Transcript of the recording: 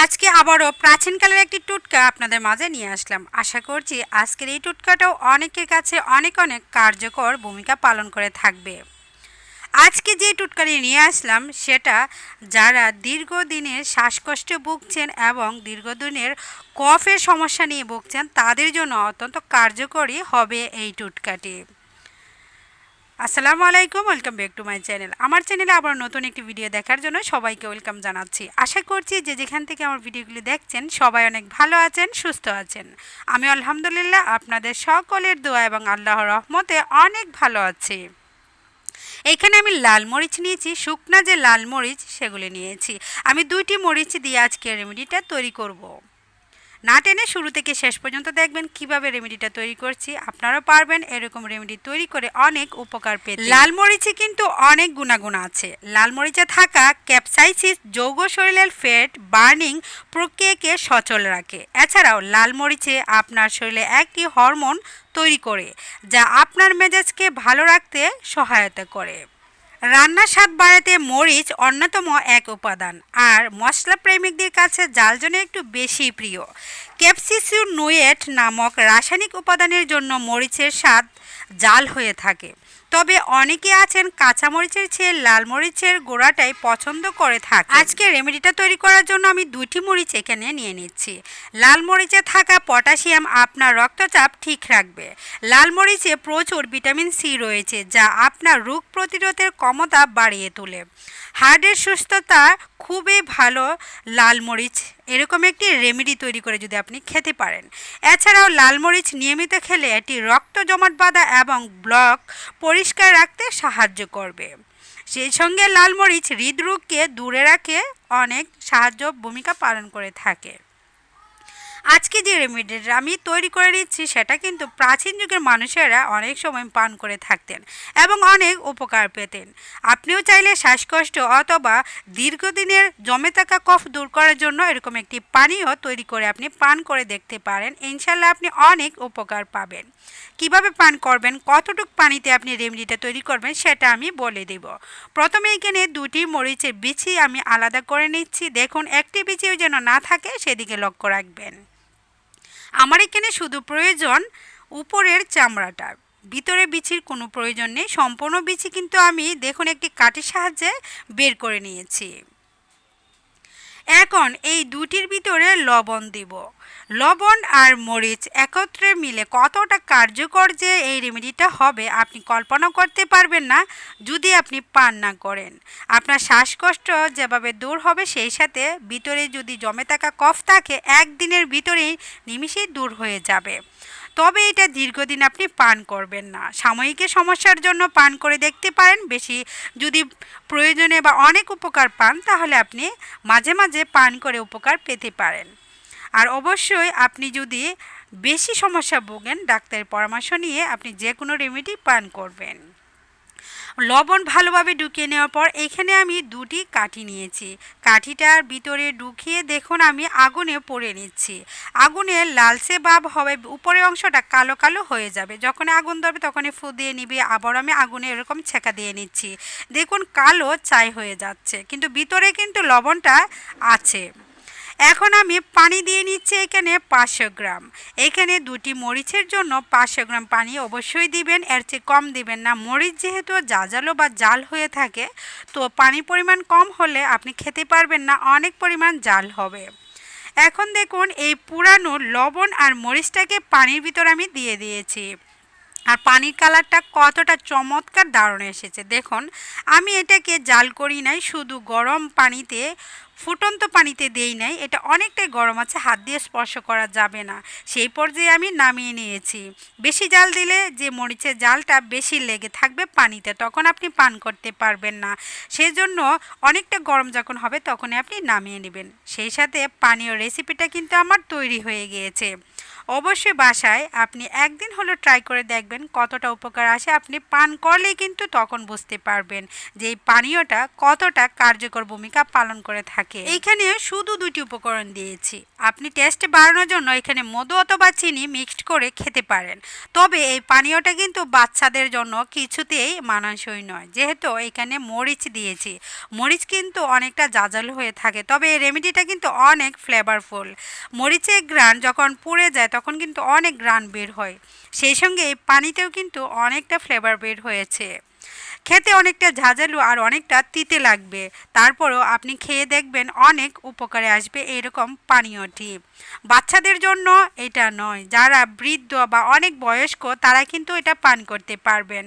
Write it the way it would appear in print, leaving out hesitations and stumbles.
আজকে আবারও প্রাচীনকালের একটি টুটকা আপনাদের মাঝে নিয়ে আসলাম। আশা করছি আজকের এই টুটকাটাও অনেকের কাছে অনেক কার্যকর ভূমিকা পালন করে থাকবে। আজকে যে টুটকাটি নিয়ে আসলাম সেটা যারা দীর্ঘদিনের শ্বাসকষ্টে ভুগছেন এবং দীর্ঘদিনের কফের সমস্যা নিয়ে ভুগছেন তাদের জন্য অত্যন্ত কার্যকরী হবে এই টুটকাটি। আসসালামু আলাইকুম, welcome back to my channel. আমার চ্যানেলে আবার নতুন একটি ভিডিও দেখার জন্য সবাইকে ওয়েলকাম জানাচ্ছি। আশা করছি যে যেখান থেকে আমার ভিডিওগুলি দেখছেন সবাই অনেক ভালো আছেন, সুস্থ আছেন। আমি আলহামদুলিল্লাহ আপনাদের সকলের দোয়া এবং আল্লাহর রহমতে অনেক ভালো আছি। এখানে আমি লাল মরিচ নিয়েছি, শুকনা যে লাল মরিচ সেগুলি নিয়েছি। আমি 2টি মরিচ দিয়ে আজকে রেমেডিটা তৈরি করব। না টেনে শুরু থেকে শেষ পর্যন্ত দেখবেন কিভাবে রেমেডিটা তৈরি করছি। আপনারাও পারবেন এরকম রেমেডি তৈরি করে অনেক উপকার পেতে। লাল মরিচে কিন্তু অনেক গুণাগুণ আছে। লাল মরিচে থাকা ক্যাপসাইসিস যৌগ শরীরের ফ্যাট বার্নিং প্রক্রিয়াকে সচল রাখে। এছাড়াও লাল মরিচে আপনার শরীরে একটি হরমোন তৈরি করে যা আপনার মেজাজকে ভালো রাখতে সহায়তা করে। রান্নার স্বাদ বাড়াতে মরিচ অন্যতম এক উপাদান, আর মশলা প্রেমিকদের কাছে জাল যেন একটু বেশি প্রিয়। ক্যাপসিসিনোয়েট নামক রাসায়নিক উপাদানের জন্য মরিচের স্বাদ জাল হয়ে থাকে। তবে অনেকে আছেন কাঁচা মরিচের চেয়ে লাল মরিচের গোড়াটাই পছন্দ করে থাকে। আজকে রেমেডিটা তৈরি করার জন্য আমি 2টি মরিচ এখানে নিয়ে নিচ্ছি। লাল মরিচে থাকা পটাশিয়াম আপনার রক্তচাপ ঠিক রাখবে। লাল মরিচে প্রচুর ভিটামিন সি রয়েছে যা আপনার রোগ প্রতিরোধের ক্ষমতা বাড়িয়ে তোলে। হার্টের সুস্থতা খুবই ভালো লাল মরিচ এরকম একটি রেমেডি তৈরি করে যদি আপনি খেতে পারেন। এছাড়াও লাল মরিচ নিয়মিত খেলে এটি রক্ত জমাট বাঁধা এবং ব্লক পরিষ্কার রাখতে সাহায্য করবে। সেই সঙ্গে লাল মরিচ হৃদরোগকে দূরে রাখে অনেক ভূমিকা পালন করে থাকে। আজকে যে রেমেডিটা আমি তৈরি করে নিচ্ছি সেটা কিন্তু প্রাচীন যুগের মানুষেরা অনেক সময় পান করে থাকতেন এবং অনেক উপকার পেতেন। আপনিও চাইলে শ্বাসকষ্ট অথবা দীর্ঘদিনের জমে থাকা কফ দূর করার জন্য এরকম একটি পানীয় তৈরি করে আপনি পান করে দেখতে পারেন। ইনশাল্লাহ আপনি অনেক উপকার পাবেন। কিভাবে পান করবেন, কতটুকু পানিতে আপনি রেমেডিটা তৈরি করবেন সেটা আমি বলে দেব। প্রথমে এখানে 2টি মরিচের বিচি আমি আলাদা করে নিচ্ছি। দেখুন একটি বিচিও যেন না থাকে সেদিকে লক্ষ্য রাখবেন। আমার এখানে শুধু প্রয়োজন উপরের চামড়াটা, ভিতরে বিচির কোনো প্রয়োজন নেই। সম্পূর্ণ বিচি কিন্তু আমি দেখুন একটি কাঠির সাহায্যে বের করে নিয়েছি। এখন এই 2টির ভিতরে লবণ দিব। লবণ আর মরিচ একত্রে মিলে কতটা কার্যকর যে এই রেমেডিটা হবে আপনি কল্পনা করতে পারবেন না যদি আপনি পান না করেন। আপনার শ্বাসকষ্ট যেভাবে দূর হবে সেই সাথে ভিতরে যদি জমে থাকা কফ থাকে একদিনের ভিতরেই নিমিষেই দূর হয়ে যাবে। তবে এটা দীর্ঘদিন আপনি পান করবেন না, সাময়িক সমস্যার জন্য পান করে দেখতে পারেন। বেশি যদি প্রয়োজনে বা অনেক উপকার পান তাহলে আপনি মাঝে মাঝে পান করে উপকার পেতে পারেন। আর অবশ্যই আপনি যদি বেশি সমস্যা ভোগেন ডাক্তারের পরামর্শ নিয়ে আপনি যে কোনো রেমেডি পান করবেন। লবণ ভালোভাবে ঢুকিয়ে নেওয়ার পর এখানে আমি 2টি কাঠি নিয়েছি। কাঠিটার ভিতরে ঢুকিয়ে দেখুন আমি আগুনে পুড়ে নিচ্ছি। আগুনে লালচে ভাব হবে, উপরের অংশটা কালো কালো হয়ে যাবে। যখন আগুন ধরবে তখনই ফু দিয়ে নিবে। আবার আমি আগুনে এরকম ছেঁকা দিয়ে নিচ্ছি। দেখুন কালো ছাই হয়ে যাচ্ছে কিন্তু ভিতরে কিন্তু লবণটা আছে। এখন আমি পানি দিয়ে নিচ্ছি এখানে 500 গ্রাম। এখানে 2টি মরিচের জন্য 500 গ্রাম পানি অবশ্যই দিবেন, এর চেয়ে কম দিবেন না। মরিচ যেহেতু জাজালো বা জাল হয়ে থাকে তো পানির পরিমাণ কম হলে আপনি খেতে পারবেন না, অনেক পরিমাণ জাল হবে। এখন দেখুন এই পুরানো লবণ আর মরিচটাকে পানির ভিতর আমি দিয়ে দিয়েছি। আর পানির কালারটা কতটা চমৎকার দারুণ এসেছে দেখুন। আমি এটাকে জাল করি নাই, শুধু গরম পানিতে ফুটন্ত পানিতে দেই নাই। এটা অনেকটাই গরম আছে, হাত দিয়ে স্পর্শ করা যাবে না। সেই পর্যায়ে আমি নামিয়ে নিয়েছি। বেশি জাল দিলে যে মরিচের জালটা বেশি লেগে থাকবে পানিতে, তখন আপনি পান করতে পারবেন না। সেজন্য অনেকটা গরম যখন হবে তখনই আপনি নামিয়ে নেবেন। সেই সাথে পানীয় রেসিপিটা কিন্তু আমার তৈরি হয়ে গিয়েছে। অবশ্যই বাসায় আপনি একদিন হলো ট্রাই করে দেখবেন কতটা উপকার আসে। আপনি পান করলেই কিন্তু তখন বুঝতে পারবেন যে এই পানীয়টা কতটা কার্যকর ভূমিকা পালন করে থাকে। এইখানে শুধু 2টি উপকরণ দিয়েছি আপনি টেস্ট বাড়ানোর জন্য এখানে মধু অথবা চিনি মিক্সড করে খেতে পারেন। তবে এই পানীয়টা কিন্তু বাচ্চাদের জন্য কিছুতেই মানানসই নয়, যেহেতু এখানে মরিচ দিয়েছি। মরিচ কিন্তু অনেকটা ঝাঁঝালো হয়ে থাকে, তবে এই রেমেডিটা কিন্তু অনেক ফ্লেভারফুল। মরিচের ঘ্রাণ যখন পুড়ে যায় তখন কিন্তু অনেক ঘ্রাণ বের হয়, সেই সঙ্গে এই পানিতেও কিন্তু অনেকটা ফ্লেভার বের হয়েছে। খেতে অনেকটা ঝাঁঝালো আর অনেকটা তিতে লাগবে, তারপরও আপনি খেয়ে দেখবেন অনেক উপকারে আসবে এরকম পানীয়টি। বাচ্চাদের জন্য এটা নয়, যারা বৃদ্ধ বা অনেক বয়স্ক তারা কিন্তু এটা পান করতে পারবেন।